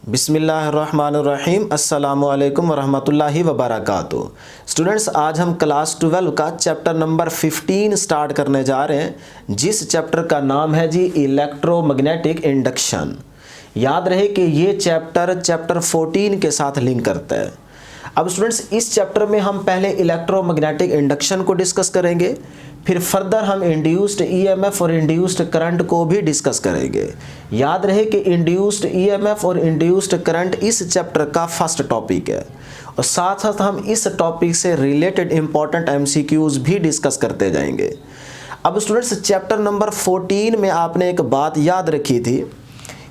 बिस्मिल्लाहिर्रहमानिर्रहीम अस्सलामुअलैकुम वरहमतुल्लाहि वबरकातुहू। स्टूडेंट्स, आज हम क्लास 12 का चैप्टर नंबर 15 स्टार्ट करने जा रहे हैं, जिस चैप्टर का नाम है जी इलेक्ट्रोमैग्नेटिक इंडक्शन। याद रहे कि ये चैप्टर 14 के साथ लिंक करता है। अब स्टूडेंट्स, इस चैप्टर में हम पहले इलेक्ट्रोमैग्नेटिक इंडक्शन को डिस्कस करेंगे, फिर फर्दर हम इंड्यूस्ड ईएमएफ और इंड्यूस्ड करंट को भी डिस्कस करेंगे। याद रहे कि इंड्यूस्ड ईएमएफ और इंड्यूस्ड करंट इस चैप्टर का फर्स्ट टॉपिक है, और साथ साथ हम इस टॉपिक से रिलेटेड इंपॉर्टेंट एमसीक्यूज भी डिस्कस करते जाएंगे। अब स्टूडेंट्स, चैप्टर नंबर 14 में आपने एक बात याद रखी थी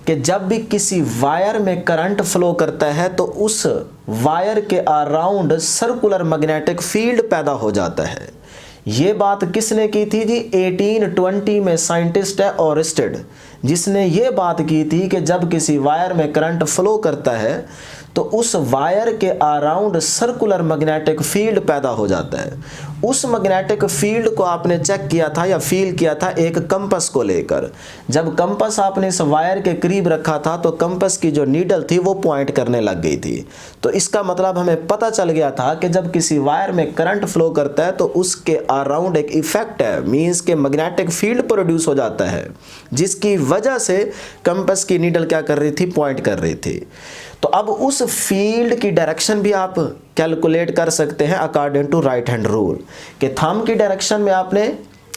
कि जब भी किसी वायर में करंट फ्लो करता है तो उस वायर के अराउंड सर्कुलर मैग्नेटिक फील्ड पैदा हो जाता है। ये बात किसने की थी जी? 1820 में साइंटिस्ट है ओरस्टेड, जिसने ये बात की थी कि जब किसी वायर में करंट फ्लो करता है तो उस वायर के अराउंड सर्कुलर मैग्नेटिक फील्ड पैदा हो जाता है। उस मैग्नेटिक फील्ड को आपने चेक किया था या फील किया था एक कंपास को लेकर। जब कंपास आपने इस वायर के करीब रखा था तो कंपास की जो नीडल थी वो पॉइंट करने लग गई थी। तो इसका मतलब हमें पता चल गया था कि जब किसी वायर में करंट फ्लो करता है तो उसके अराउंड एक इफेक्ट है, मीन्स के मैग्नेटिक फील्ड प्रोड्यूस हो जाता है, जिसकी वजह से कंपास की नीडल क्या कर रही थी? पॉइंट कर रही थी। तो अब उस फील्ड की डायरेक्शन भी आप कैलकुलेट कर सकते हैं according to right hand rule कि थंब की डायरेक्शन में आपने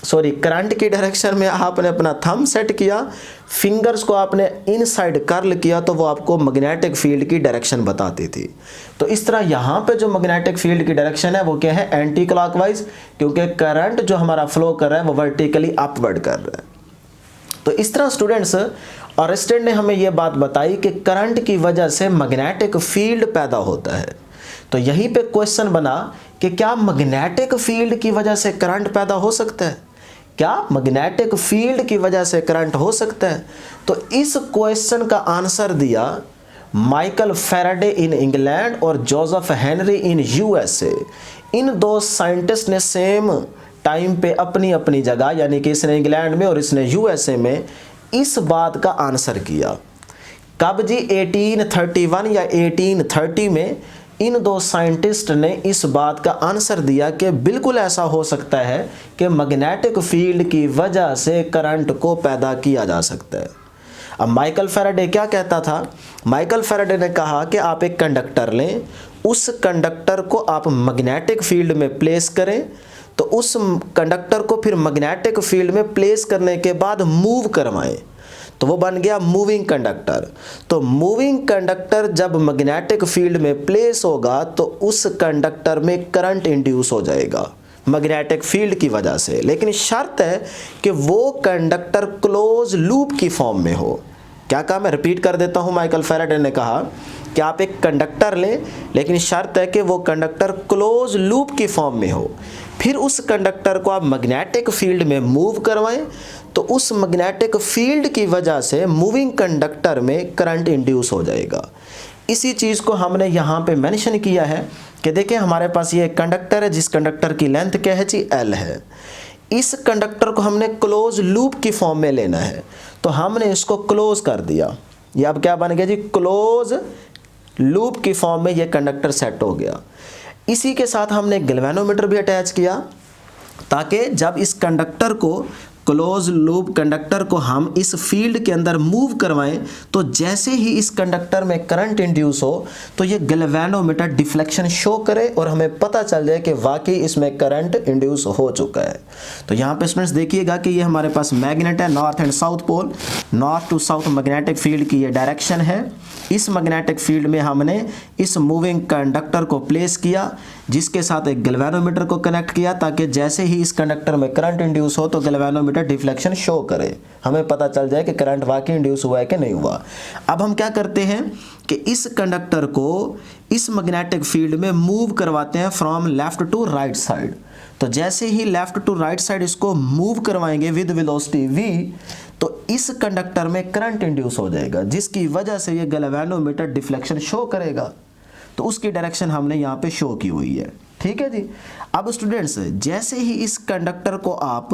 करंट की डायरेक्शन में आपने अपना थंब सेट किया, फिंगर्स को आपने इनसाइड कर्ल किया तो वो आपको मैग्नेटिक फील्ड की डायरेक्शन बताती थी। तो इस तरह यहाँ पे जो मैग्नेटिक फील्ड की डायरेक्शन है वो क्या है? एंटी क्लॉकवाइज, क्योंकि करंट जो हमारा फ्लो कर रहा है वो वर्टिकली अपवर्ड कर रहा है। तो इस तरह स्टूडेंट्स, ओरस्टेड ने हमें यह बात बताई कि करंट की वजह से मैग्नेटिक फील्ड पैदा होता है। तो यहीं पे क्वेश्चन बना कि क्या मैग्नेटिक फील्ड की वजह से करंट पैदा हो सकता है? क्या मैग्नेटिक फील्ड की वजह से करंट हो सकता है? तो इस क्वेश्चन का आंसर दिया माइकल फैराडे इन इंग्लैंड और जोसेफ हेनरी इन यूएसए। इन दो साइंटिस्ट ने सेम टाइम पे अपनी अपनी जगह, यानी कि इसने इंग्लैंड में और इसने यूएसए में, इस बात का आंसर किया। कब जी? 1831 या 1830 में इन दो साइंटिस्ट ने इस बात का आंसर दिया कि बिल्कुल ऐसा हो सकता है कि मैग्नेटिक फील्ड की वजह से करंट को पैदा किया जा सकता है। अब माइकल फैराडे क्या कहता था? माइकल फैराडे ने कहा कि आप एक कंडक्टर लें, उस कंडक्टर को आप मैग्नेटिक फील्ड में प्लेस करें, तो उस कंडक्टर को फिर मैग्नेटिक फील्ड में प्लेस करने के बाद मूव करवाएं, तो वो बन गया मूविंग कंडक्टर। तो मूविंग कंडक्टर जब मैग्नेटिक फील्ड में प्लेस होगा तो उस कंडक्टर में करंट इंड्यूस हो जाएगा मैग्नेटिक फील्ड की वजह से, लेकिन शर्त है कि वो कंडक्टर क्लोज लूप की फॉर्म में हो। क्या कहा? मैं रिपीट कर देता हूं। माइकल फैराडे ने कहा कि आप एक कंडक्टर लें, लेकिन शर्त है कि वो कंडक्टर क्लोज लूप की फॉर्म में हो। फिर उस कंडक्टर को आप मैग्नेटिक फील्ड में मूव करवाएं, तो उस मैग्नेटिक फील्ड की वजह से मूविंग कंडक्टर में करंट इंड्यूस हो जाएगा। इसी चीज़ को हमने यहाँ पे मेंशन किया है कि देखिए हमारे पास ये एक कंडक्टर है, जिस कंडक्टर की लेंथ क्या है जी? L है। इस कंडक्टर को हमने क्लोज लूप की फॉर्म में लेना है, तो हमने इसको क्लोज कर दिया। ये अब क्या बन गया जी? क्लोज लूप की फॉर्म में ये कंडक्टर सेट हो गया। इसी के साथ हमने गैल्वेनोमीटर भी अटैच किया, ताकि जब इस कंडक्टर को, क्लोज लूप कंडक्टर को हम इस फील्ड के अंदर मूव करवाएं, तो जैसे ही इस कंडक्टर में करंट इंड्यूस हो तो ये गैल्वेनोमीटर डिफ्लेक्शन शो करे और हमें पता चल जाए कि वाकई इसमें करंट इंड्यूस हो चुका है। तो यहाँ पे स्टूडेंट्स देखिएगा कि ये हमारे पास मैग्नेट है, north and south pole, north to south magnetic field की ये डायरेक्शन है। इस मैग्नेटिक फील्ड में हमने इस मूविंग कंडक्टर को प्लेस किया, जिसके साथ एक गैल्वेनोमीटर को कनेक्ट किया, ताकि जैसे ही इस कंडक्टर में करंट इंड्यूस हो तो गैल्वेनोमीटर डिफ्लेक्शन शो करे, हमें पता चल जाए कि करंट वाकई इंड्यूस हुआ है कि नहीं हुआ। अब हम क्या करते हैं कि इस कंडक्टर को इस मैग्नेटिक फील्ड में मूव करवाते हैं from left to right side. तो जैसे ही लेफ्ट टू राइट साइड इसको मूव करवाएंगे विद वेलोसिटी v, तो इस कंडक्टर में करंट इंड्यूस हो जाएगा, जिसकी वजह से ये गैल्वेनोमीटर डिफ्लेक्शन शो करेगा। तो उसकी डायरेक्शन हमने यहाँ पे शो की हुई है। ठीक है जी। अब स्टूडेंट्स, जैसे ही इस कंडक्टर को आप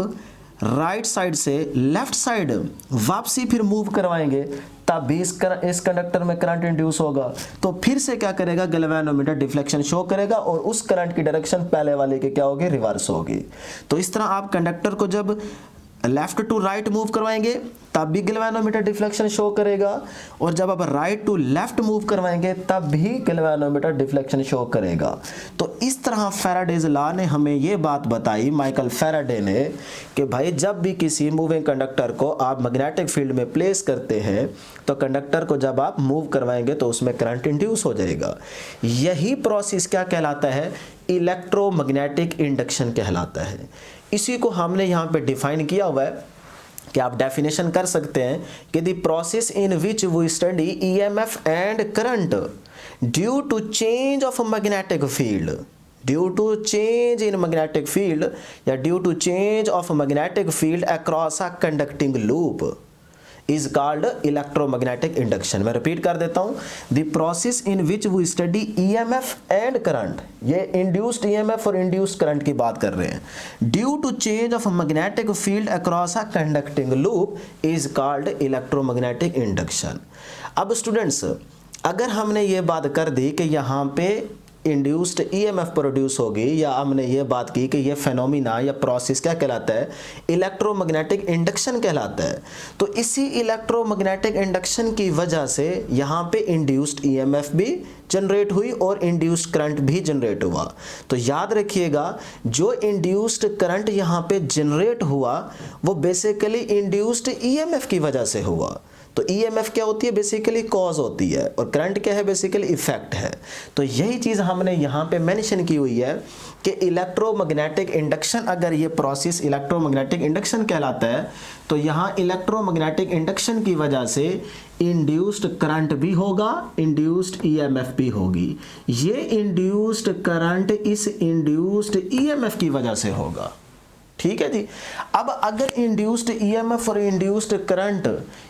राइट साइड से लेफ्ट साइड वापसी फिर मूव करवाएंगे, तब भी इस कंडक्टर में करंट इंड्यूस होगा। तो फिर से क्या करेगा, गैल्वेनोमीटर डिफ्लेक्शन शो करेगा और उस करंट की डायरेक्शन पहले वाले के क्या होगी, रिवर्स होगी। तो इस तरह आप कंडक्टर को जब लेफ्ट टू राइट मूव करवाएंगे तब भी गैल्वेनोमीटर डिफ्लेक्शन शो करेगा, और जब आप राइट टू लेफ्ट मूव करवाएंगे तब भी गैल्वेनोमीटर डिफ्लेक्शन शो करेगा। तो इस तरह फैराडेज लॉ ने हमें ये बात बताई, माइकल फैराडे ने, कि भाई जब भी किसी मूविंग कंडक्टर को आप मैग्नेटिक फील्ड में प्लेस करते हैं तो कंडक्टर को जब आप मूव करवाएंगे तो उसमें करंट इंड्यूस हो जाएगा। यही प्रोसेस क्या कहलाता है, इलेक्ट्रोमैग्नेटिक इंडक्शन कहलाता है। इसी को हमने यहाँ पे डिफाइन किया हुआ है कि आप डेफिनेशन कर सकते हैं कि the process in which we study EMF and current due to change of magnetic field, due to change in magnetic field या due to change of magnetic field across a conducting loop is called electromagnetic induction. मैं repeat कर देता हूं, the process in which we study EMF and current, ये induced EMF और induced current की बात कर रहे हैं, due to change of magnetic field across a conducting loop is called electromagnetic induction. अब स्टूडेंट्स, अगर हमने ये बात कर दी कि यहाँ पे इंड्यूस्ड ईएमएफ प्रोड्यूस होगी, या हमने ये बात की कि ये फेनोमिना या प्रोसेस क्या कहलाता है, इलेक्ट्रोमैग्नेटिक इंडक्शन कहलाता है, तो इसी इलेक्ट्रोमैग्नेटिक इंडक्शन की वजह से यहाँ पे इंड्यूस्ड ईएमएफ भी जनरेट हुई और इंड्यूस्ड करंट भी जनरेट हुआ। तो याद रखिएगा, जो इंड्यूस्ड करंट यहाँ पे जनरेट हुआ वो बेसिकली इंड्यूस्ड ईएमएफ की वजह से हुआ। तो ईएमएफ क्या होती है, बेसिकली कॉज होती है, और करंट क्या है, बेसिकली इफेक्ट है। तो यही चीज़ हमने यहाँ पे मेंशन की हुई है कि इलेक्ट्रोमैग्नेटिक इंडक्शन, अगर ये प्रोसेस इलेक्ट्रोमैग्नेटिक इंडक्शन कहलाता है तो यहाँ इलेक्ट्रोमैग्नेटिक इंडक्शन की वजह से इंड्यूस्ड करंट भी होगा, इंड्यूस्ड ईएमएफ भी होगी। ये इंड्यूस्ड करंट इस इंड्यूस्ड ईएमएफ की वजह से होगा। ठीक है जी। अब अगर इंड्यूस्ड ईएमएफ और इंड्यूस्ड करंट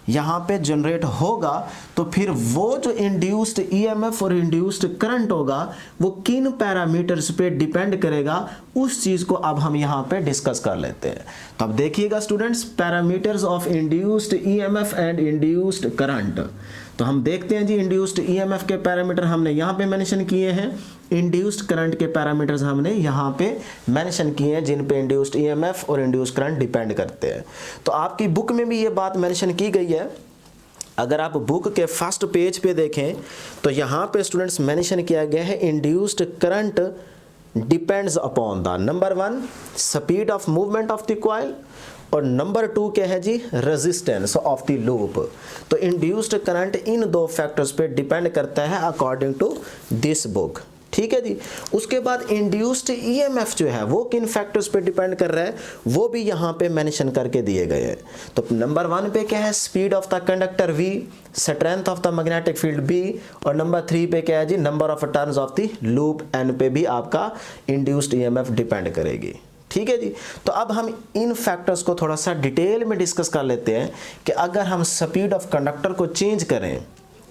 यहाँ पे जनरेट होगा तो फिर वो जो इंड्यूस्ड ईएमएफ और इंड्यूस्ड करंट होगा वो किन पैरामीटर्स पे डिपेंड करेगा, उस चीज़ को अब हम यहाँ पे डिस्कस कर लेते हैं। तो अब देखिएगा students, parameters of induced EMF and induced current. तो हम देखते हैं जी, इंड्यूस्ड ईएमएफ के पैरामीटर हमने यहाँ पे मेंशन किए हैं, इंड्यूस्ड करंट के पैरामीटर्स हमने यहाँ पे मेंशन किए हैं, जिन पे इंड्यूस्ड ईएमएफ और इंड्यूस्ड करंट डिपेंड करते हैं। तो आपकी बुक में भी ये बात मेंशन की गई है। अगर आप बुक के फर्स्ट पेज पे देखें तो यहाँ पे स्टूडेंट्स मेंशन किया गया है, induced current depends upon the number 1 speed of movement of the coil, और नंबर 2 क्या है जी, रेजिस्टेंस ऑफ द लूप। तो इंड्यूस्ड करंट इन दो फैक्टर्स पे डिपेंड करता है अकॉर्डिंग टू दिस बुक। ठीक है जी। उसके बाद इंड्यूस्ड ईएमएफ जो है वो किन फैक्टर्स पे डिपेंड कर रहा है, वो भी यहाँ पे मेंशन करके दिए गए हैं। तो नंबर 1 पे क्या है, speed of the conductor V, strength of the magnetic field B, और नंबर 3 पे क्या है जी, number of turns of the loop N पे भी आपका इंड्यूस्ड ईएमएफ डिपेंड करेगी। ठीक है जी। तो अब हम इन फैक्टर्स को थोड़ा सा डिटेल में डिस्कस कर लेते हैं कि अगर हम स्पीड ऑफ कंडक्टर को चेंज करें,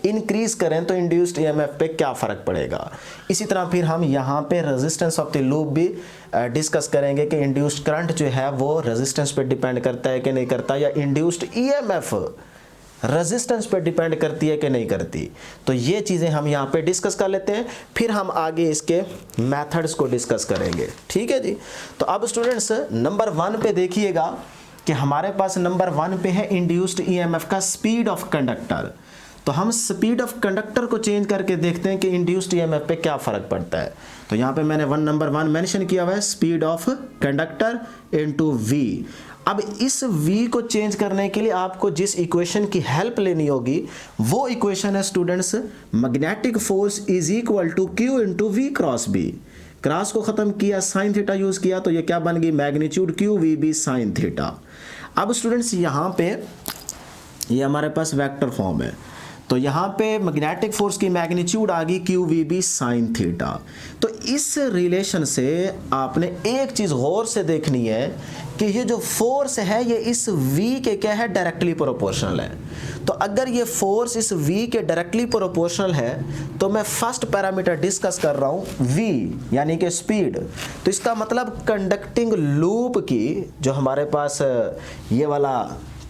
इंक्रीज करें, तो इंड्यूस्ड ईएमएफ पे क्या फ़र्क पड़ेगा। इसी तरह फिर हम यहाँ पे रेजिस्टेंस ऑफ द लूप भी डिस्कस करेंगे कि इंड्यूस्ड करंट जो है वो रेजिस्टेंस पे डिपेंड करता है कि नहीं करता, या इंड्यूस्ड ईएमएफ रेजिस्टेंस पे डिपेंड करती है कि नहीं करती। तो ये चीज़ें हम यहाँ पे डिस्कस कर लेते हैं, फिर हम आगे इसके मेथड्स को डिस्कस करेंगे। ठीक है जी। तो अब स्टूडेंट्स, नंबर 1 पे देखिएगा कि हमारे पास नंबर 1 पे है इंड्यूस्ड ईएमएफ का स्पीड ऑफ कंडक्टर। तो हम स्पीड ऑफ कंडक्टर को चेंज करके देखते हैं कि इंड्यूस्ड ईएमएफ पे क्या फ़र्क पड़ता है। तो यहाँ पे मैंने नंबर 1 मेंशन किया हुआ है, speed of conductor into V। अब इस V को चेंज करने के लिए आपको जिस इक्वेशन की हेल्प लेनी होगी वो इक्वेशन है students, magnetic force is equal to Q into V cross B। Cross को ख़त्म किया, साइन थीटा यूज़ किया, तो ये क्या बन गई, मैग्नीट्यूड QVB साइन थीटा। अब स्टूडेंट्स यहाँ पे ये हमारे पास वेक्टर फॉर्म है, तो यहाँ पे मैग्नेटिक फोर्स की मैग्नीट्यूड आ गई QVB साइन थीटा। तो इस रिलेशन से आपने एक चीज़ गौर से देखनी है कि ये जो फोर्स है ये इस V के क्या है, डायरेक्टली प्रोपोर्शनल है। तो अगर ये फोर्स इस V के डायरेक्टली प्रोपोर्शनल है तो मैं फर्स्ट पैरामीटर डिस्कस कर रहा हूँ V यानी कि स्पीड। तो इसका मतलब कंडक्टिंग लूप की जो हमारे पास ये वाला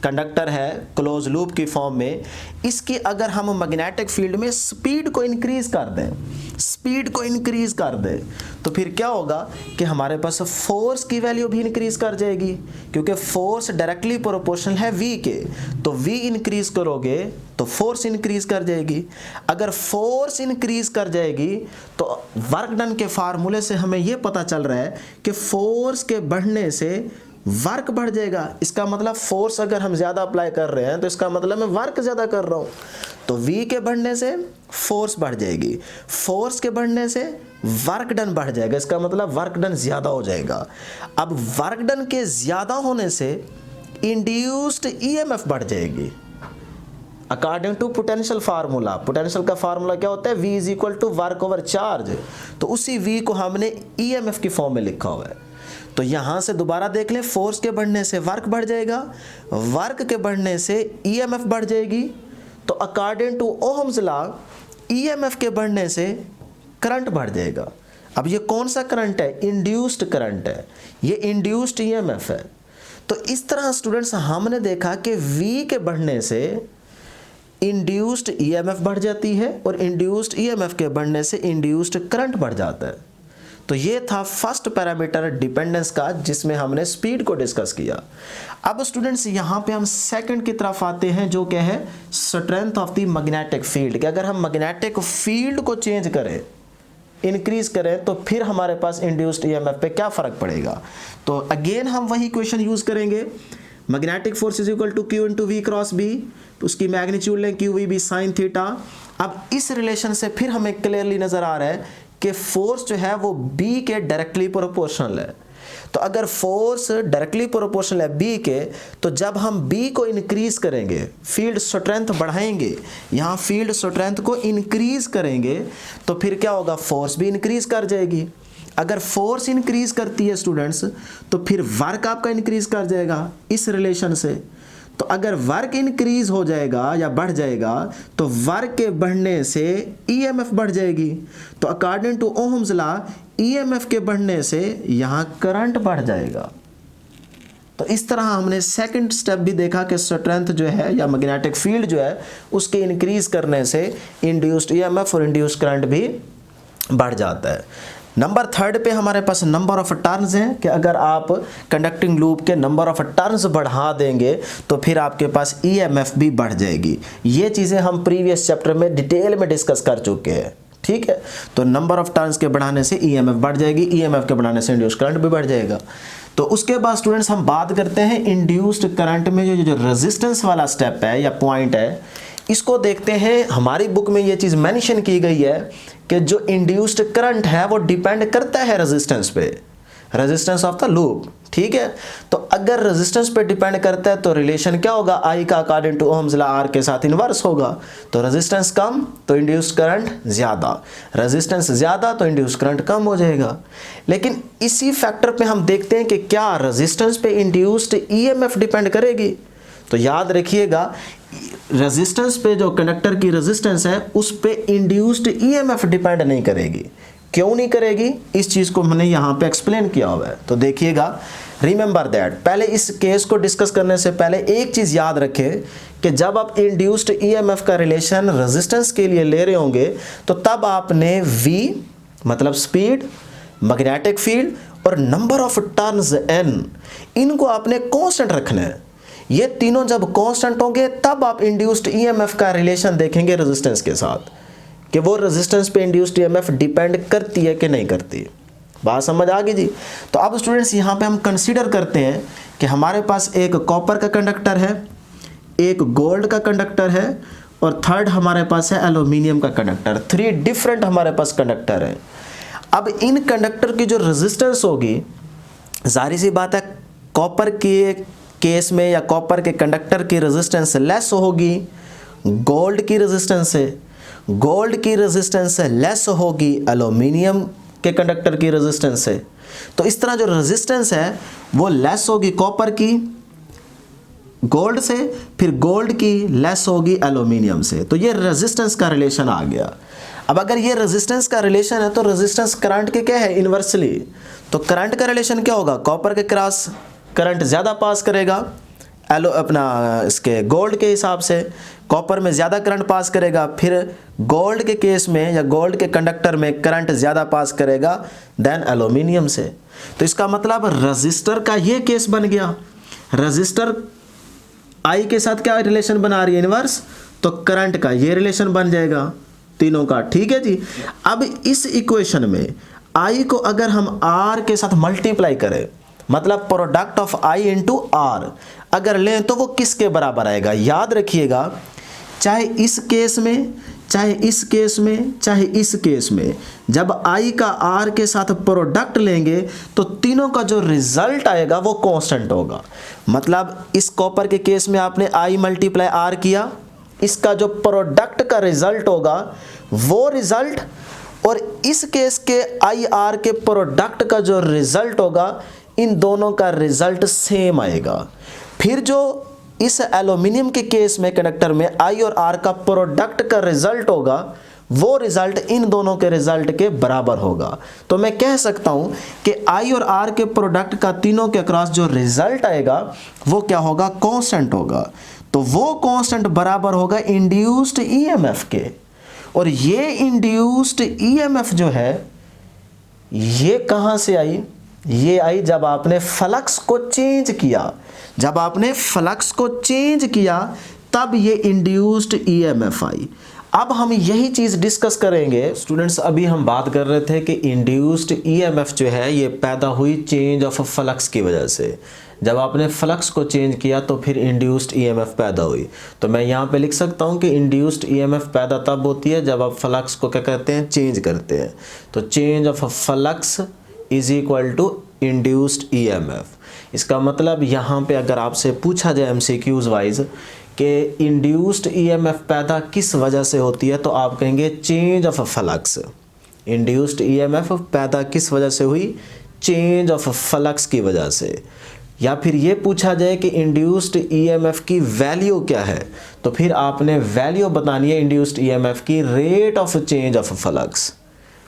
कंडक्टर है क्लोज लूप की फॉर्म में, इसकी अगर हम मैग्नेटिक फील्ड में स्पीड को इंक्रीज कर दें, स्पीड को इंक्रीज कर दें, तो फिर क्या होगा कि हमारे पास फोर्स की वैल्यू भी इंक्रीज कर जाएगी, क्योंकि फोर्स डायरेक्टली प्रोपोर्शनल है V के। तो V इंक्रीज करोगे तो फोर्स इंक्रीज कर जाएगी। अगर फोर्स इंक्रीज कर जाएगी तो वर्क डन के फार्मूले से हमें यह पता चल रहा है कि फोर्स के बढ़ने से वर्क बढ़ जाएगा। इसका मतलब फोर्स अगर हम ज़्यादा अप्लाई कर रहे हैं तो इसका मतलब मैं वर्क ज़्यादा कर रहा हूँ। तो V के बढ़ने से फोर्स बढ़ जाएगी, फोर्स के बढ़ने से वर्क डन बढ़ जाएगा, इसका मतलब वर्क डन ज़्यादा हो जाएगा। अब वर्क डन के ज़्यादा होने से इंड्यूस्ड EMF बढ़ जाएगी according to potential formula. Potential का फार्मूला क्या होता है, V is equal to work over charge. तो उसी V को हमने EMF की फॉर्म में लिखा हुआ है। तो यहां से दोबारा देख लें, फोर्स के बढ़ने से वर्क बढ़ जाएगा, वर्क के बढ़ने से EMF बढ़ जाएगी। तो according to Ohm's law EMF के बढ़ने से करंट बढ़ जाएगा। अब ये कौन सा करंट है, इंड्यूस्ड करंट है, ये इंड्यूस्ड EMF है। तो इस तरह स्टूडेंट्स हमने देखा कि V के बढ़ने से इंड्यूस्ड EMF बढ़ जाती है और इंड्यूस्ड EMF के बढ़ने से इंड्यूस्ड करंट बढ़ जाता है। तो ये था फर्स्ट पैरामीटर डिपेंडेंस का, जिसमें हमने स्पीड को डिस्कस किया। अब स्टूडेंट्स यहाँ पे हम सेकंड की तरफ आते हैं, जो क्या है, strength of the magnetic field. कि अगर हम मैग्नेटिक फील्ड को चेंज करें, इंक्रीज करें, तो फिर हमारे पास इंड्यूस्ड EMF पे क्या फ़र्क पड़ेगा। तो अगेन हम वही क्वेश्चन यूज़ करेंगे, magnetic force is equal to Q into V cross B, उसकी मैग्नीट्यूड लें QVB साइन थीटा। अब इस रिलेशन से फिर हमें क्लियरली नज़र आ रहा है कि फोर्स जो है वो B के डायरेक्टली प्रोपोर्शनल है। तो अगर फोर्स डायरेक्टली प्रोपोर्शनल है B के, तो जब हम B को इंक्रीज करेंगे, फील्ड स्ट्रेंथ बढ़ाएंगे, यहाँ फील्ड स्ट्रेंथ को इंक्रीज करेंगे, तो फिर क्या होगा, फोर्स भी इंक्रीज कर जाएगी। अगर फोर्स इंक्रीज करती है स्टूडेंट्स, तो फिर वर्क आपका इंक्रीज कर जाएगा इस रिलेशन से। तो अगर वर्क इंक्रीज हो जाएगा या बढ़ जाएगा, तो वर्क के बढ़ने से EMF बढ़ जाएगी। तो according to Ohm's law EMF के बढ़ने से यहाँ करंट बढ़ जाएगा। तो इस तरह हमने सेकंड स्टेप भी देखा कि स्ट्रेंथ जो है या मैग्नेटिक फील्ड जो है उसके इंक्रीज करने से इंड्यूस्ड EMF और इंड्यूस्ड करंट भी बढ़ जाता है। नंबर थर्ड पे हमारे पास नंबर ऑफ टर्न्स हैं कि अगर आप कंडक्टिंग लूप के नंबर ऑफ टर्न्स बढ़ा देंगे तो फिर आपके पास EMF भी बढ़ जाएगी। ये चीज़ें हम प्रीवियस चैप्टर में डिटेल में डिस्कस कर चुके हैं, ठीक है। तो नंबर ऑफ टर्न्स के बढ़ाने से EMF बढ़ जाएगी, EMF के बढ़ाने से इंड्यूस्ड करंट भी बढ़ जाएगा। तो उसके बाद स्टूडेंट्स हम बात करते हैं इंड्यूस्ड करंट में जो रेजिस्टेंस वाला स्टेप है या पॉइंट है, इसको देखते हैं। हमारी बुक में ये चीज़ मेंशन की गई है कि जो इंड्यूस्ड करंट है वो डिपेंड करता है रेजिस्टेंस पे, रेजिस्टेंस ऑफ द लूप, ठीक है। तो अगर रेजिस्टेंस पे डिपेंड करता है तो रिलेशन क्या होगा, I का according to Ohm's law R के साथ इनवर्स होगा। तो रेजिस्टेंस कम तो इंड्यूस्ड करंट ज़्यादा, रेजिस्टेंस ज़्यादा तो इंड्यूस्ड करंट कम हो जाएगा। लेकिन इसी फैक्टर पे हम देखते हैं कि क्या रेजिस्टेंस पे इंड्यूस्ड EMF डिपेंड करेगी। तो याद रखिएगा, रेजिस्टेंस पे जो कंडक्टर की रेजिस्टेंस है उस पे इंड्यूस्ड EMF डिपेंड नहीं करेगी। क्यों नहीं करेगी, इस चीज़ को मैंने यहाँ पे एक्सप्लेन किया हुआ है। तो देखिएगा, रिमेंबर दैट, पहले इस केस को डिस्कस करने से पहले एक चीज़ याद रखें कि जब आप इंड्यूस्ड EMF का रिलेशन रेजिस्टेंस के लिए ले रहे होंगे तो तब आपने V मतलब स्पीड, मैग्नेटिक फील्ड और नंबर ऑफ टर्न्स N, इनको आपने कांस्टेंट रखना है। ये तीनों जब कांस्टेंट होंगे तब आप इंड्यूस्ड EMF का रिलेशन देखेंगे रेजिस्टेंस के साथ, कि वो रेजिस्टेंस पे इंड्यूस्ड EMF डिपेंड करती है कि नहीं करती। बात समझ आ गई जी। तो अब स्टूडेंट्स यहाँ पे हम कंसीडर करते हैं कि हमारे पास एक कॉपर का कंडक्टर है, एक गोल्ड का कंडक्टर है और थर्ड हमारे पास है एल्यूमिनियम का कंडक्टर। 3 डिफरेंट हमारे पास कंडक्टर है। अब इन कंडक्टर की जो रेजिस्टेंस होगी, जाहिर सी बात है कॉपर के केस में या कॉपर के कंडक्टर की रेजिस्टेंस लेस होगी गोल्ड की रेजिस्टेंस से, गोल्ड की रेजिस्टेंस लेस होगी एल्यूमिनियम के कंडक्टर की रेजिस्टेंस से। तो इस तरह जो रेजिस्टेंस है वो लेस होगी कॉपर की गोल्ड से, फिर गोल्ड की लेस होगी एल्यूमिनियम से। तो ये रेजिस्टेंस का रिलेशन आ गया। अब अगर ये रेजिस्टेंस का रिलेशन है तो रेजिस्टेंस करंट के क्या है, इन्वर्सली। तो करंट का रिलेशन क्या होगा, कॉपर के क्रॉस करंट ज़्यादा पास करेगा इसके गोल्ड के हिसाब से, कॉपर में ज़्यादा करंट पास करेगा, फिर गोल्ड के केस में या गोल्ड के कंडक्टर में करंट ज़्यादा पास करेगा देन एल्यूमिनियम से। तो इसका मतलब रजिस्टर का ये केस बन गया। रजिस्टर आई के साथ क्या रिलेशन बना रही है, इनवर्स, तो करंट का ये रिलेशन बन जाएगा तीनों का। ठीक है जी। अब इस इक्वेशन में आई को अगर हम आर के साथ मल्टीप्लाई करें, मतलब product of I into R अगर लें तो वो किसके बराबर आएगा, याद रखिएगा, चाहे इस केस में, चाहे इस केस में, चाहे इस केस में, जब आई का आर के साथ प्रोडक्ट लेंगे तो तीनों का जो रिजल्ट आएगा वो कांस्टेंट होगा। मतलब इस कॉपर के केस में आपने आई मल्टीप्लाई आर किया, इसका जो प्रोडक्ट का रिजल्ट होगा वो रिजल्ट, और इस केस के आई आर के प्रोडक्ट का जो रिजल्ट होगा, इन दोनों का रिजल्ट सेम आएगा। फिर जो इस एल्यूमिनियम के केस में कंडक्टर में आई और आर का प्रोडक्ट का रिजल्ट होगा वो रिजल्ट इन दोनों के रिजल्ट के बराबर होगा। तो मैं कह सकता हूं कि आई और आर के प्रोडक्ट का तीनों के अक्रॉस जो रिजल्ट आएगा वो क्या होगा, कांस्टेंट होगा। तो वो कांस्टेंट बराबर होगा इंड्यूस्ड ईएमएफ के। और ये इंड्यूस्ड ईएमएफ जो है ये कहां से आई, ये आई जब आपने फ्लक्स को चेंज किया। जब आपने फ्लक्स को चेंज किया तब ये इंड्यूस्ड ईएमएफ आई। अब हम यही चीज़ डिस्कस करेंगे स्टूडेंट्स। अभी हम बात कर रहे थे कि इंड्यूस्ड ईएमएफ जो है ये पैदा हुई चेंज ऑफ फ्लक्स की वजह से। जब आपने फ्लक्स को चेंज किया तो फिर इंड्यूस्ड ईएमएफ पैदा हुई। तो मैं यहाँ पे लिख सकता हूँ कि इंड्यूस्ड ईएमएफ पैदा तब होती है जब आप फ्लक्स को क्या कहते हैं, चेंज करते हैं। तो change of flux is equal to induced EMF. इसका मतलब यहाँ पे अगर आपसे पूछा जाए एमसीक्यूज वाइज कि इंड्यूस्ड ईएमएफ पैदा किस वजह से होती है, तो आप कहेंगे change of flux. Induced EMF पैदा किस वजह से हुई, चेंज ऑफ फ्लक्स की वजह से। या फिर ये पूछा जाए कि इंड्यूस्ड ईएमएफ की वैल्यू क्या है, तो फिर आपने वैल्यू बतानी है इंड्यूस्ड ईएमएफ की rate of change of flux.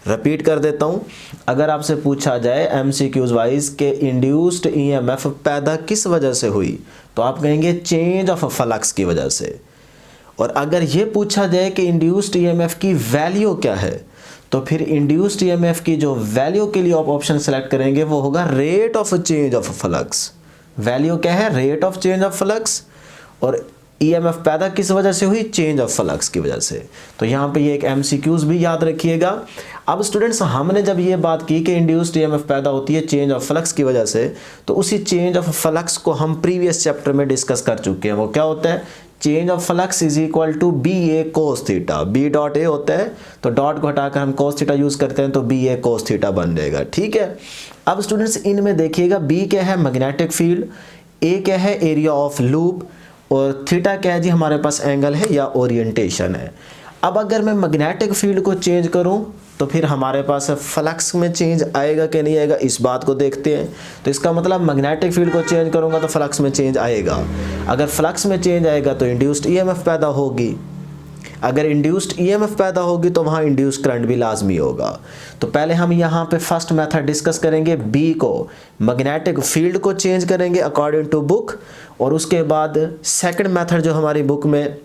Repeat कर देता हूँ, अगर आपसे पूछा जाए एमसीक्यूज वाइज के इंड्यूस्ड ईएमएफ पैदा किस वजह से हुई, तो आप कहेंगे चेंज ऑफ फ्लक्स की वजह से। और अगर ये पूछा जाए कि इंड्यूस्ड ईएमएफ की वैल्यू क्या है, तो फिर इंड्यूस्ड ईएमएफ की जो वैल्यू के लिए आप ऑप्शन सेलेक्ट करेंगे वो होगा rate of change of flux. Value क्या है, rate of change of flux. और ईएमएफ पैदा किस वजह से हुई, चेंज ऑफ फ्लक्स की वजह से। तो यहाँ पे ये एक एमसीक्यूज भी याद रखिएगा। अब स्टूडेंट्स हमने जब ये बात की कि इंड्यूस्ड ईएमएफ पैदा होती है चेंज ऑफ फ्लक्स की वजह से, तो उसी चेंज ऑफ फ्लक्स को हम प्रीवियस चैप्टर में डिस्कस कर चुके हैं। वो क्या होता है, change of flux is equal to B A cos theta. B dot A होता है तो डॉट को हटाकर हम कोस थीटा यूज करते हैं तो बी ए कोस थीटा बन जाएगा। ठीक है। अब स्टूडेंट्स इनमें देखिएगा, बी क्या है, मैग्नेटिक फील्ड, ए क्या है, एरिया ऑफ लूप, और थीटा क्या है जी, हमारे पास एंगल है या ओरिएंटेशन है। अब अगर मैं मैग्नेटिक फील्ड को चेंज करूं तो फिर हमारे पास फ्लक्स में चेंज आएगा कि नहीं आएगा, इस बात को देखते हैं। तो इसका मतलब मैग्नेटिक फील्ड को चेंज करूंगा तो फ्लक्स में चेंज आएगा। अगर फ्लक्स में चेंज आएगा तो इंड्यूस्ड ईएमएफ पैदा होगी। अगर इंड्यूस्ड ईएमएफ पैदा होगी तो वहाँ इंड्यूस्ड करंट भी लाजमी होगा। तो पहले हम यहाँ पे फर्स्ट मेथड डिस्कस करेंगे, बी को मैग्नेटिक फील्ड को चेंज करेंगे अकॉर्डिंग टू बुक, और उसके बाद सेकंड मेथड जो हमारी बुक में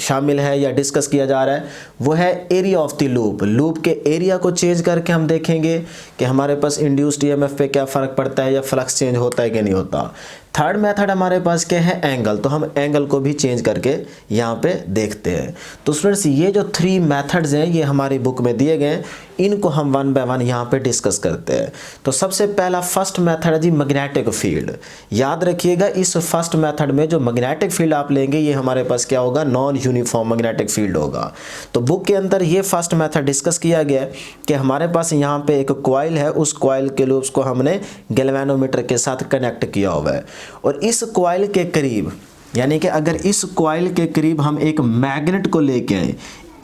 शामिल है या डिस्कस किया जा रहा है वो है area of the loop. Loop के एरिया को चेंज करके हम देखेंगे कि हमारे पास इंड्यूस्ड ईएमएफ पे क्या फ़र्क पड़ता है या फ्लक्स चेंज होता है कि नहीं होता। थर्ड मेथड हमारे पास क्या है, एंगल। तो हम एंगल को भी चेंज करके यहाँ पे देखते हैं। तो स्टूडेंट्स ये जो 3 मेथड्स हैं ये हमारी बुक में दिए गए हैं, इनको हम 1 बाय 1 यहाँ पे डिस्कस करते हैं। तो सबसे पहला फर्स्ट मेथड है जी मैग्नेटिक फील्ड। याद रखिएगा इस फर्स्ट मेथड में जो मैग्नेटिक फील्ड आप लेंगे ये हमारे पास क्या होगा, नॉन यूनिफॉर्म मैग्नेटिक फील्ड होगा। तो बुक के अंदर ये फर्स्ट मेथड डिस्कस किया गया है कि हमारे पास यहाँ पे एक कॉइल है, उस कॉइल के लूप्स को हमने गैल्वेनोमीटर के साथ कनेक्ट किया हुआ है, और इस कॉइल के करीब, यानी कि अगर इस कॉइल के करीब हम एक मैग्नेट को लेके आए,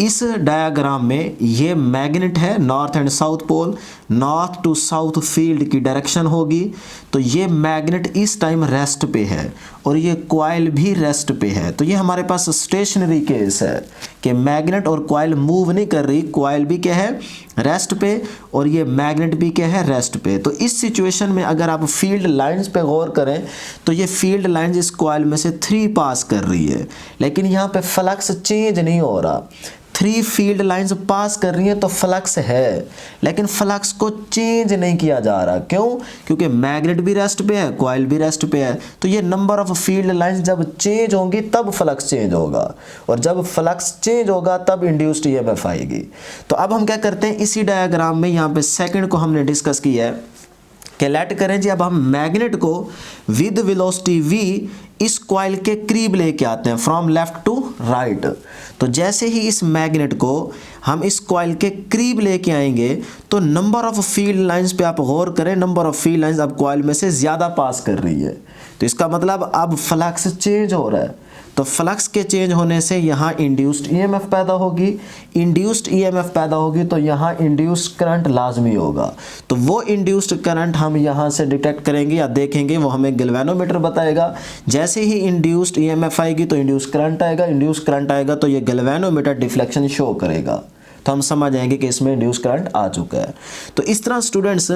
इस डायग्राम में ये मैग्नेट है, north and south pole, north to south field की डायरेक्शन होगी। तो ये मैग्नेट इस टाइम रेस्ट पे है और ये कॉइल भी रेस्ट पे है। तो ये हमारे पास स्टेशनरी केस है कि मैग्नेट और कॉइल मूव नहीं कर रही, कॉइल भी क्या है रेस्ट पे और ये मैग्नेट भी क्या है रेस्ट पे। तो इस सिचुएशन में अगर आप फील्ड लाइंस पे गौर करें तो ये फील्ड लाइंस इस कॉइल में से 3 पास कर रही है, लेकिन यहाँ पे फ्लक्स चेंज नहीं हो रहा। 3 फील्ड लाइंस पास कर रही हैं तो फ्लक्स है, लेकिन फ्लक्स को चेंज नहीं किया जा रहा। क्यों? क्योंकि मैग्नेट भी रेस्ट पे है, कॉइल भी रेस्ट पे है। तो ये नंबर ऑफ फील्ड लाइंस जब चेंज होंगी तब फ्लक्स चेंज होगा, और जब फ्लक्स चेंज होगा तब इंड्यूस्ड ईएमएफ आएगी। तो अब हम क्या करते हैं, इसी डायग्राम में यहाँ पे सेकंड को हमने डिस्कस किया है कि लेट करें जी, अब हम मैग्नेट को विद वेलोसिटी v इस कॉइल के करीब लेके आते हैं फ्रॉम लेफ्ट टू राइट। तो जैसे ही इस मैग्नेट को हम इस कॉइल के करीब लेके आएंगे तो नंबर ऑफ फील्ड लाइंस पे आप गौर करें, नंबर ऑफ फील्ड लाइंस अब कॉइल में से ज़्यादा पास कर रही है। तो इसका मतलब अब फ्लक्स चेंज हो रहा है। तो फ्लक्स के चेंज होने से यहाँ इंड्यूस्ड ईएमएफ पैदा होगी, इंड्यूस्ड ईएमएफ पैदा होगी तो यहाँ इंड्यूस्ड करंट लाजमी होगा। तो वो इंड्यूस्ड करंट हम यहाँ से डिटेक्ट करेंगे या देखेंगे, वो हमें गैल्वेनोमीटर बताएगा। जैसे ही इंड्यूस्ड ईएमएफ आएगी तो इंड्यूस्ड करंट आएगा, इंड्यूस्ड करंट आएगा तो ये गैल्वेनोमीटर डिफ्लेक्शन शो करेगा। तो हम समझ जाएंगे कि इसमें इंड्यूस्ड करंट आ चुका है। तो इस तरह स्टूडेंट्स,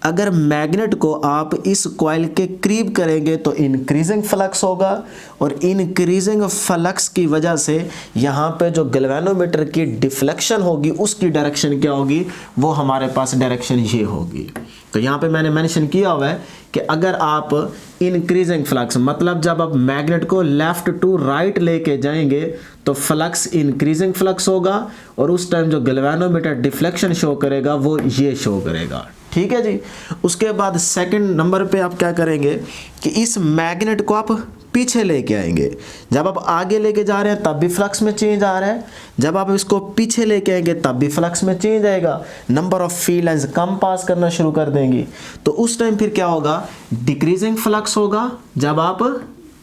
अगर मैग्नेट को आप इस कॉइल के करीब करेंगे तो इंक्रीजिंग फ्लक्स होगा, और इंक्रीजिंग फ्लक्स की वजह से यहाँ पे जो गैल्वेनोमीटर की डिफ्लेक्शन होगी उसकी डायरेक्शन क्या होगी, वो हमारे पास डायरेक्शन ये होगी। तो यहाँ पे मैंने मेंशन किया हुआ है कि अगर आप इंक्रीजिंग फ्लक्स, मतलब जब आप मैग्नेट को लेफ्ट टू राइट लेके जाएंगे तो फ्लक्स इंक्रीजिंग फ्लक्स होगा, और उस टाइम जो गैल्वेनोमीटर डिफ्लेक्शन शो करेगा वो ये शो करेगा। ठीक है जी। उसके बाद सेकंड नंबर पे आप क्या करेंगे कि इस मैग्नेट को आप पीछे लेके आएंगे। जब आप आगे लेके जा रहे हैं तब भी फ्लक्स में चेंज आ रहा है, जब आप इसको पीछे लेके आएंगे तब भी फ्लक्स में चेंज आएगा। नंबर ऑफ फील्ड लाइंस कम पास करना शुरू कर देंगी। तो उस टाइम फिर क्या होगा, डिक्रीजिंग फ्लक्स होगा। जब आप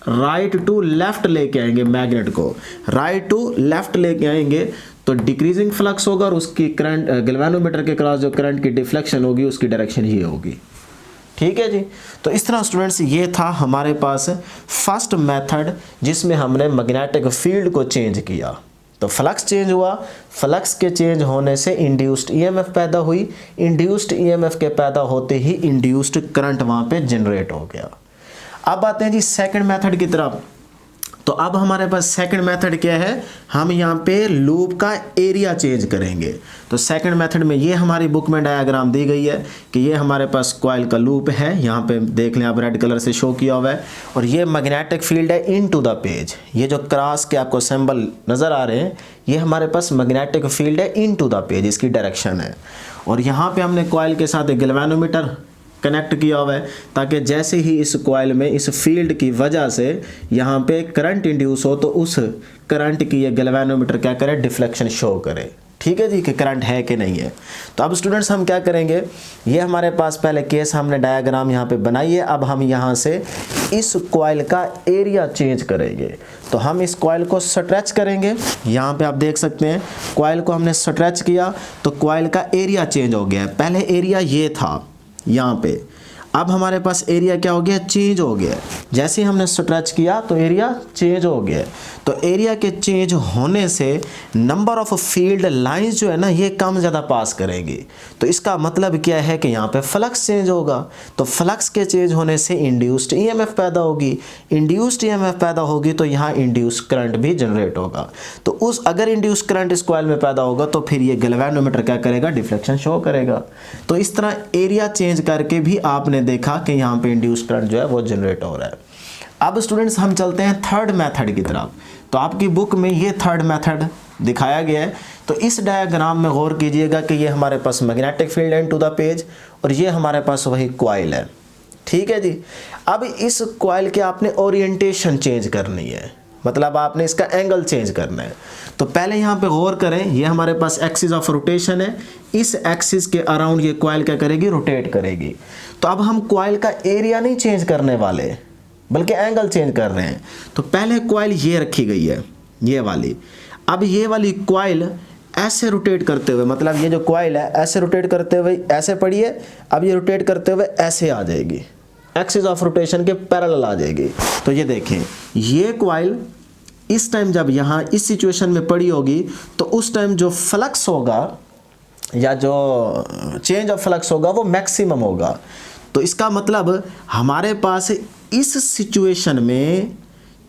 राइट टू लेफ्ट लेके आएंगे, मैग्नेट को राइट टू लेफ्ट लेके आएंगे तो डिक्रीजिंग फ्लक्स होगा, और उसकी करंट गैल्वेनोमीटर के क्रॉस जो करंट की डिफ्लेक्शन होगी उसकी डायरेक्शन ये होगी। ठीक है जी। तो इस तरह स्टूडेंट्स ये था हमारे पास फर्स्ट मेथड जिसमें हमने मैग्नेटिक फील्ड को चेंज किया। तो फ्लक्स चेंज हुआ, फ्लक्स के चेंज होने से इंड्यूस्ड ईएमएफ पैदा हुई, इंड्यूस्ड ईएमएफ के पैदा होते ही इंड्यूस्ड करंट वहाँ पे जनरेट हो गया। अब आते हैं जी सेकंड मेथड की तरफ। तो अब हमारे पास सेकंड मेथड क्या है, हम यहाँ पे लूप का एरिया चेंज करेंगे। तो सेकंड मेथड में ये हमारी बुक में डायग्राम दी गई है कि ये हमारे पास कॉइल का लूप है, यहाँ पे देख लें आप रेड कलर से शो किया हुआ है, और ये मैग्नेटिक फील्ड है इनटू द पेज। ये जो क्रॉस के आपको सिंबल नज़र आ रहे हैं ये हमारे पास मैग्नेटिक फील्ड है इनटू द पेज, इसकी डायरेक्शन है। और यहाँ पे हमने कॉइल के साथ एक गैल्वेनोमीटर कनेक्ट किया हुआ है ताकि जैसे ही इस कॉइल में इस फील्ड की वजह से यहाँ पे करंट इंड्यूस हो तो उस करंट की ये गैल्वेनोमीटर क्या करे, डिफ्लेक्शन शो करे। ठीक है जी, कि करंट है कि नहीं है। तो अब स्टूडेंट्स हम क्या करेंगे, ये हमारे पास पहले केस हमने डायग्राम यहाँ पे बनाई है। अब हम यहाँ से इस कॉइल का एरिया चेंज करेंगे। तो हम इस कॉइल को स्ट्रेच करेंगे, यहाँ पे आप देख सकते हैं कॉइल को हमने स्ट्रेच किया तो कॉइल का एरिया चेंज हो गया। पहले एरिया ये था यहाँ पे, अब हमारे पास एरिया क्या हो गया, चेंज हो गया। जैसे ही हमने स्ट्रेच किया तो एरिया चेंज हो गया। तो एरिया के चेंज होने से नंबर ऑफ फील्ड लाइंस जो है ना ये कम ज़्यादा पास करेंगी। तो इसका मतलब क्या है कि यहाँ पे फ्लक्स चेंज होगा। तो फ्लक्स के चेंज होने से इंड्यूस्ड ईएमएफ पैदा होगी, इंड्यूस्ड ईएमएफ पैदा होगी तो यहाँ इंड्यूस्ड करंट भी जनरेट होगा। तो उस अगर इंड्यूस्ड करंट इस कॉइल में पैदा होगा तो फिर ये गैल्वेनोमीटर क्या करेगा, डिफ्लेक्शन शो करेगा। तो इस तरह एरिया चेंज करके भी आपने देखा कि यहाँ पे इंड्यूस्ड करंट जो है वो जनरेट हो रहा है। अब स्टूडेंट्स हम चलते हैं थर्ड मेथड की तरफ। तो आपकी बुक में ये थर्ड मेथड दिखाया गया है। तो इस डायग्राम में गौर कीजिएगा कि ये हमारे पास मैग्नेटिक फील्ड है इनटू द पेज, और ये हमारे पास वही कॉइल है। ठीक है जी। अब इस कॉइल के आपने ओरिएंटेशन चेंज करनी है, मतलब आपने इसका एंगल चेंज करना है। तो पहले यहाँ पे गौर करें, ये हमारे पास एक्सिस ऑफ रोटेशन है, इस एक्सिस के अराउंड ये कॉइल क्या करेगी, रोटेट करेगी। तो अब हम कॉइल का एरिया नहीं चेंज करने वाले बल्कि एंगल चेंज कर रहे हैं। तो पहले कॉइल ये रखी गई है, ये वाली। अब ये वाली कॉइल ऐसे रोटेट करते हुए, मतलब ये जो कॉइल है ऐसे रोटेट करते हुए ऐसे पड़ी है, अब ये रोटेट करते हुए ऐसे आ जाएगी, एक्सिस ऑफ रोटेशन के पैरेलल आ जाएगी। तो ये देखें, ये कॉइल इस टाइम जब यहाँ इस सिचुएशन में पड़ी होगी तो उस टाइम जो फ्लक्स होगा या जो चेंज ऑफ फ्लक्स होगा वो मैक्सिमम होगा। तो इसका मतलब हमारे पास इस सिचुएशन में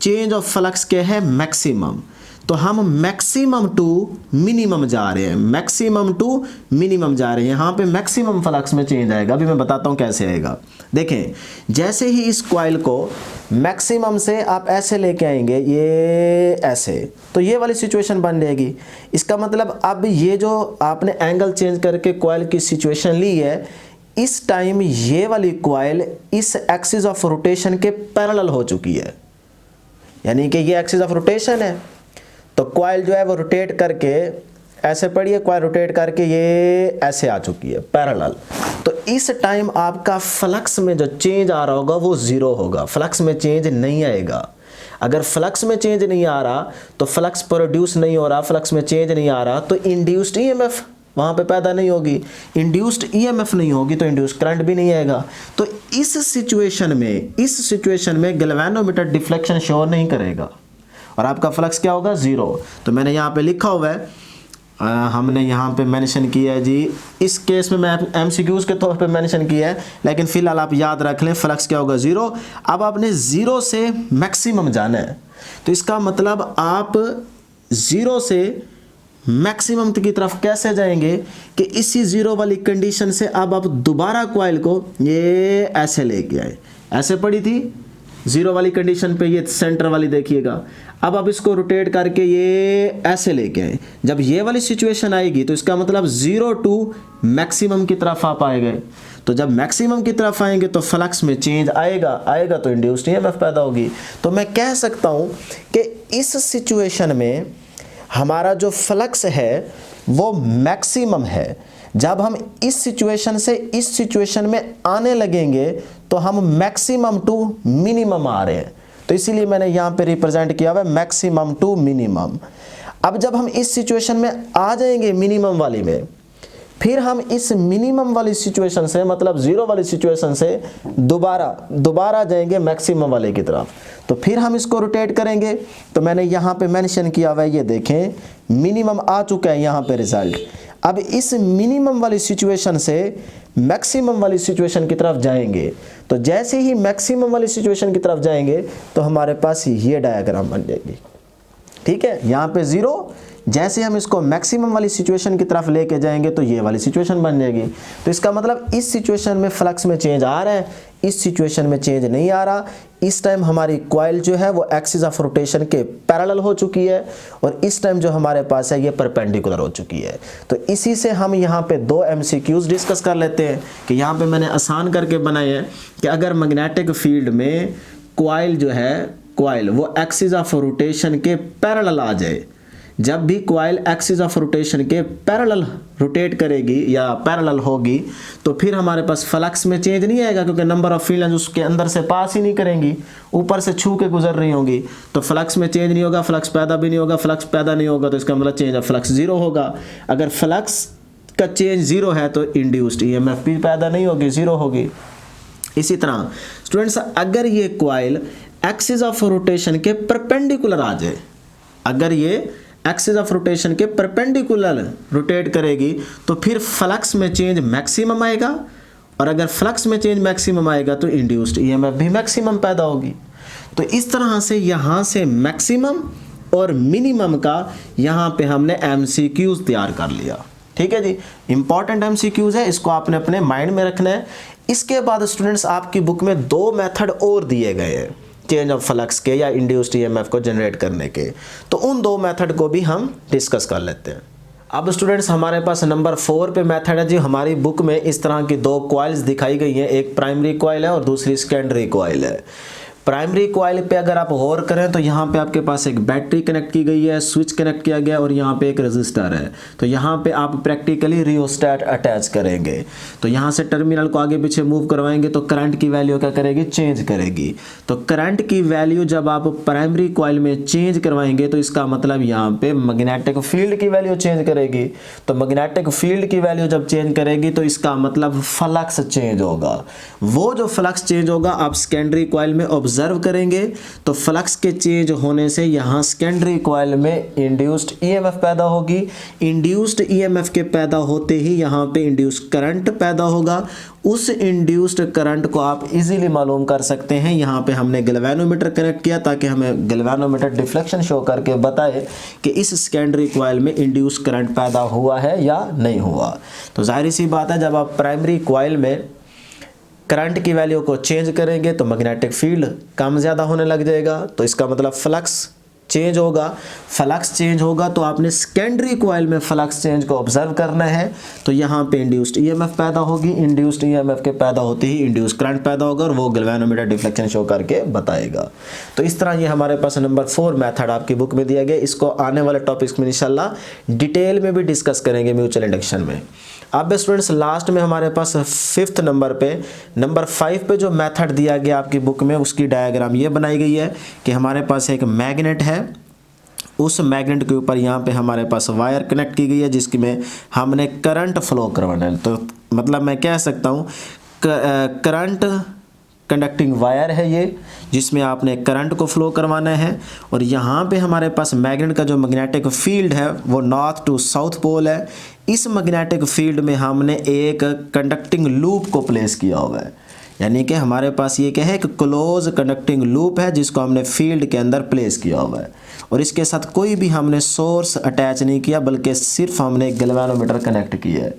चेंज ऑफ फ्लक्स क्या है, मैक्सिमम। तो हम मैक्सिमम टू मिनिमम जा रहे हैं, मैक्सिमम टू मिनिमम जा रहे हैं। यहाँ पे मैक्सिमम फ्लक्स में चेंज आएगा, अभी मैं बताता हूँ कैसे आएगा। देखें, जैसे ही इस कॉइल को मैक्सिमम से आप ऐसे लेके आएंगे, ये ऐसे, तो ये वाली सिचुएशन बन जाएगी। इसका मतलब अब ये जो आपने एंगल चेंज करके कॉइल की सिचुएशन ली है, इस टाइम ये वाली कॉइल इस एक्सिस ऑफ रोटेशन के पैरेलल हो चुकी है, यानी कि ये एक्सिस ऑफ रोटेशन है। तो कॉइल जो है वो रोटेट करके ऐसे पड़ी है, कॉइल रोटेट करके ये ऐसे आ चुकी है पैरेलल। तो इस टाइम आपका फ्लक्स में जो चेंज आ रहा होगा वो ज़ीरो होगा, फ्लक्स में चेंज नहीं आएगा। अगर फ्लक्स में चेंज नहीं आ रहा तो फ्लक्स प्रोड्यूस नहीं हो रहा, फ्लक्स में चेंज नहीं आ रहा तो इंड्यूस्ड ईएमएफ वहाँ पे पैदा नहीं होगी, इंड्यूस्ड ईएमएफ नहीं होगी तो इंड्यूस्ड करंट भी नहीं आएगा। तो इस सिचुएशन में गैल्वेनोमीटर डिफ्लेक्शन शो नहीं करेगा और आपका फ्लक्स क्या होगा, ज़ीरो। तो मैंने यहाँ पे लिखा हुआ है, हमने यहाँ पे मेंशन किया है जी, इस केस में मैं एमसीक्यूज के तौर पे मेंशन किया है, लेकिन फिलहाल आप याद रख लें फ्लक्स क्या होगा, ज़ीरो। अब आपने ज़ीरो से मैक्सिमम जाना है, तो इसका मतलब आप ज़ीरो से मैक्सिमम की तरफ कैसे जाएंगे कि इसी ज़ीरो वाली कंडीशन से अब आप दोबारा कॉइल को ये ऐसे लेके आए, ऐसे पड़ी थी ज़ीरो वाली कंडीशन पे, ये सेंटर वाली देखिएगा। अब आप इसको रोटेट करके ये ऐसे लेके आए, जब ये वाली सिचुएशन आएगी तो इसका मतलब ज़ीरो टू मैक्सिमम की तरफ आप आएंगे। तो जब मैक्सिमम की तरफ आएंगे तो फ्लक्स में चेंज आएगा तो इंड्यूस्ड ईएमएफ पैदा होगी। तो मैं कह सकता हूँ कि इस सिचुएशन में हमारा जो फ्लक्स है वो मैक्सिमम है। जब हम इस सिचुएशन से इस सिचुएशन में आने लगेंगे तो हम मैक्सिमम टू मिनिमम आ रहे हैं, तो इसीलिए मैंने यहाँ पे रिप्रेजेंट किया हुआ है मैक्सिमम टू मिनिमम। अब जब हम इस सिचुएशन में आ जाएंगे मिनिमम वाली में, फिर हम इस मिनिमम वाली सिचुएशन से, मतलब ज़ीरो वाली सिचुएशन से दोबारा जाएंगे मैक्सिमम वाले की तरफ। तो फिर हम इसको रोटेट करेंगे, तो मैंने यहाँ पे मेंशन किया हुआ है, ये देखें मिनिमम आ चुका है यहाँ पे रिजल्ट। अब इस मिनिमम वाली सिचुएशन से मैक्सिमम वाली सिचुएशन की तरफ जाएंगे, तो जैसे ही मैक्सिमम वाली सिचुएशन की तरफ जाएंगे तो हमारे पास ये डायग्राम बन जाएगी। ठीक है, यहाँ पे ज़ीरो, जैसे हम इसको मैक्सिमम वाली सिचुएशन की तरफ लेके जाएंगे तो ये वाली सिचुएशन बन जाएगी। तो इसका मतलब इस सिचुएशन में फ्लक्स में चेंज आ रहा है, इस सिचुएशन में चेंज नहीं आ रहा। इस टाइम हमारी कॉइल जो है वो एक्सिस ऑफ रोटेशन के पैरेलल हो चुकी है और इस टाइम जो हमारे पास है ये परपेंडिकुलर हो चुकी है। तो इसी से हम यहाँ पे दो एमसीक्यूज डिस्कस कर लेते हैं कि यहाँ पे मैंने आसान करके बनाए हैं कि अगर मैग्नेटिक फील्ड में कॉइल जो है, कॉइल वो एक्सिस ऑफ रोटेशन के पैरेलल आ जाए, जब भी कॉइल एक्सिस ऑफ रोटेशन के पैरेलल रोटेट करेगी या पैरेलल होगी तो फिर हमारे पास फ्लक्स में चेंज नहीं आएगा, क्योंकि नंबर ऑफ फील्ड उसके अंदर से पास ही नहीं करेंगी, ऊपर से छू के गुजर रही होंगी। तो फ्लक्स में चेंज नहीं होगा, फ्लक्स पैदा भी नहीं होगा, फ्लक्स पैदा नहीं होगा तो इसका मतलब चेंज ऑफ फ्लक्स ज़ीरो होगा। अगर फ्लक्स का चेंज ज़ीरो है तो इंड्यूस्ड ईएमएफ भी पैदा नहीं होगी, ज़ीरो होगी। इसी तरह स्टूडेंट्स, अगर ये कॉइल एक्सिस ऑफ रोटेशन के परपेंडिकुलर आ जाए, अगर ये एक्सिस ऑफ रोटेशन के परपेंडिकुलर रोटेट करेगी तो फिर फ्लक्स में चेंज मैक्सिमम आएगा, और अगर फ्लक्स में चेंज मैक्सिमम आएगा तो इंड्यूस्ड ईएमएफ भी मैक्सिमम पैदा होगी। तो इस तरह से यहाँ से मैक्सिमम और मिनिमम का यहाँ पे हमने एमसीक्यूज तैयार कर लिया। ठीक है जी, इंपॉर्टेंट एमसीक्यूज है, इसको आपने अपने माइंड में रखना है। इसके बाद स्टूडेंट्स आपकी बुक में दो मेथड और दिए गए हैं चेंज ऑफ फ्लक्स के या इंड्यूस्ड ईएमएफ को जनरेट करने के, तो उन दो मेथड को भी हम डिस्कस कर लेते हैं। अब स्टूडेंट्स हमारे पास नंबर 4 पे मेथड है जी। हमारी बुक में इस तरह की दो कॉइल्स दिखाई गई हैं, एक प्राइमरी कॉइल है और दूसरी सेकेंडरी कॉइल है। प्राइमरी कॉइल पे अगर आप गौर करें तो यहाँ पे आपके पास एक बैटरी कनेक्ट की गई है, स्विच कनेक्ट किया गया और यहाँ पे एक रजिस्टर है। तो यहाँ पे आप प्रैक्टिकली रियोस्टेट अटैच करेंगे। तो यहाँ से टर्मिनल को आगे पीछे मूव करवाएंगे तो करंट की वैल्यू क्या करेगी, चेंज करेगी। तो करंट की वैल्यू जब आप प्राइमरी कॉइल में चेंज करवाएंगे तो इसका मतलब यहाँ पे मैग्नेटिक फील्ड की वैल्यू चेंज करेगी। तो मैग्नेटिक फील्ड की वैल्यू जब चेंज करेगी तो इसका मतलब फ्लक्स चेंज होगा। वो जो फ्लक्स चेंज होगा आप सेकेंडरी कॉइल में ऑब्जर्व करेंगे तो फ्लक्स के चेंज होने से यहाँ सेकेंडरी कॉइल में इंड्यूस्ड ईएमएफ पैदा होगी। इंड्यूस्ड ईएमएफ के पैदा होते ही यहाँ पे इंड्यूस्ड करंट पैदा होगा। उस इंड्यूस्ड करंट को आप इजीली मालूम कर सकते हैं। यहाँ पे हमने गैल्वेनोमीटर कनेक्ट किया ताकि हमें गैल्वेनोमीटर डिफ्लेक्शन शो करके बताए कि इस सेकेंडरी कॉइल में इंड्यूस्ड करंट पैदा हुआ है या नहीं हुआ। तो जाहिर सी बात है, जब आप प्राइमरी कॉइल में करंट की वैल्यू को चेंज करेंगे तो मैग्नेटिक फील्ड कम ज़्यादा होने लग जाएगा। तो इसका मतलब फ्लक्स चेंज होगा। फ्लक्स चेंज होगा तो आपने सेकेंडरी कॉइल में फ्लक्स चेंज को ऑब्जर्व करना है। तो यहाँ पे इंड्यूस्ड ईएमएफ पैदा होगी। इंड्यूस्ड ईएमएफ के पैदा होते ही इंड्यूस्ड करंट पैदा होगा और वो गैल्वेनोमीटर डिफ्लेक्शन शो करके बताएगा। तो इस तरह ये हमारे पास नंबर 4 मेथड आपकी बुक में दिया गया। इसको आने वाले टॉपिक्स में इंशाल्लाह डिटेल में भी डिस्कस करेंगे म्यूचुअल इंडक्शन में। अब स्टूडेंट्स लास्ट में हमारे पास 5th नंबर पे नंबर 5 पे जो मेथड दिया गया आपकी बुक में उसकी डायग्राम ये बनाई गई है कि हमारे पास एक मैग्नेट है। उस मैग्नेट के ऊपर यहाँ पे हमारे पास वायर कनेक्ट की गई है जिसकी में हमने करंट फ्लो करवाना है। तो मतलब मैं कह सकता हूँ करंट कंडक्टिंग वायर है ये, जिसमें आपने करंट को फ्लो करवाना है। और यहाँ पे हमारे पास मैग्नेट का जो मैग्नेटिक फील्ड है वो नॉर्थ टू साउथ पोल है। इस मैग्नेटिक फील्ड में हमने एक कंडक्टिंग लूप को प्लेस किया हुआ है, यानी कि हमारे पास ये क्या है, एक क्लोज कंडक्टिंग लूप है जिसको हमने फील्ड के अंदर प्लेस किया हुआ है। और इसके साथ कोई भी हमने सोर्स अटैच नहीं किया बल्कि सिर्फ हमने गैल्वेनोमीटर कनेक्ट किया है।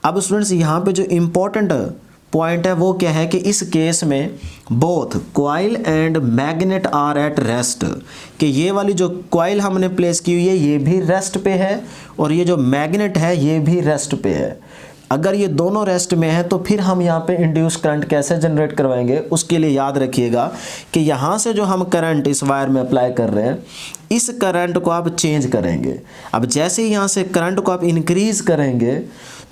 अब स्टूडेंट्स यहाँ पे जो इम्पोर्टेंट पॉइंट है वो क्या है कि इस केस में both coil and magnet are at rest, कि ये वाली जो कॉइल हमने प्लेस की हुई है ये भी रेस्ट पे है और ये जो मैग्नेट है ये भी रेस्ट पे है। अगर ये दोनों रेस्ट में है तो फिर हम यहाँ पे इंड्यूस करंट कैसे जनरेट करवाएंगे, उसके लिए याद रखिएगा कि यहाँ से जो हम करंट इस वायर में अप्लाई कर रहे हैं इस करंट को आप चेंज करेंगे। अब जैसे ही यहाँ से करंट को आप इंक्रीज करेंगे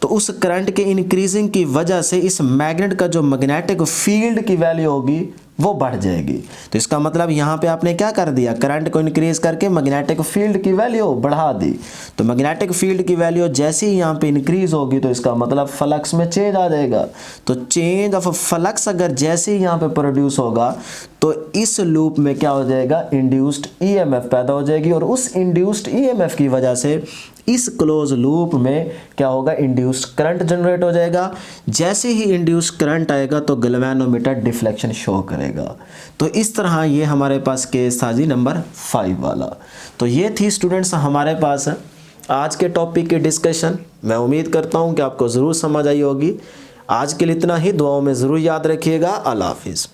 तो उस करंट के इंक्रीजिंग की वजह से इस मैग्नेट का जो मैग्नेटिक फील्ड की वैल्यू होगी वो बढ़ जाएगी। तो इसका मतलब यहाँ पे आपने क्या कर दिया, करंट को इंक्रीज करके मैग्नेटिक फील्ड की वैल्यू बढ़ा दी। तो मैग्नेटिक फील्ड की वैल्यू जैसे ही यहाँ पे इंक्रीज होगी तो इसका मतलब फ्लक्स में चेंज आ जाएगा। तो चेंज ऑफ फ्लक्स अगर जैसे ही यहाँ पे प्रोड्यूस होगा तो इस लूप में क्या हो जाएगा, इंड्यूस्ड ईएमएफ पैदा हो जाएगी और उस इंड्यूस्ड ईएमएफ की वजह से इस क्लोज लूप में क्या होगा, इंड्यूस्ड करंट जनरेट हो जाएगा। जैसे ही इंड्यूस्ड करंट आएगा तो गैल्वेनोमीटर डिफ्लेक्शन शो करेगा। तो इस तरह ये हमारे पास केस था जी नंबर 5 वाला। तो ये थी स्टूडेंट्स हमारे पास आज के टॉपिक की डिस्कशन। मैं उम्मीद करता हूँ कि आपको ज़रूर समझ आई होगी। आज के लिए इतना ही, दुआओं में ज़रूर याद रखिएगा। अल्लाह हाफिज़।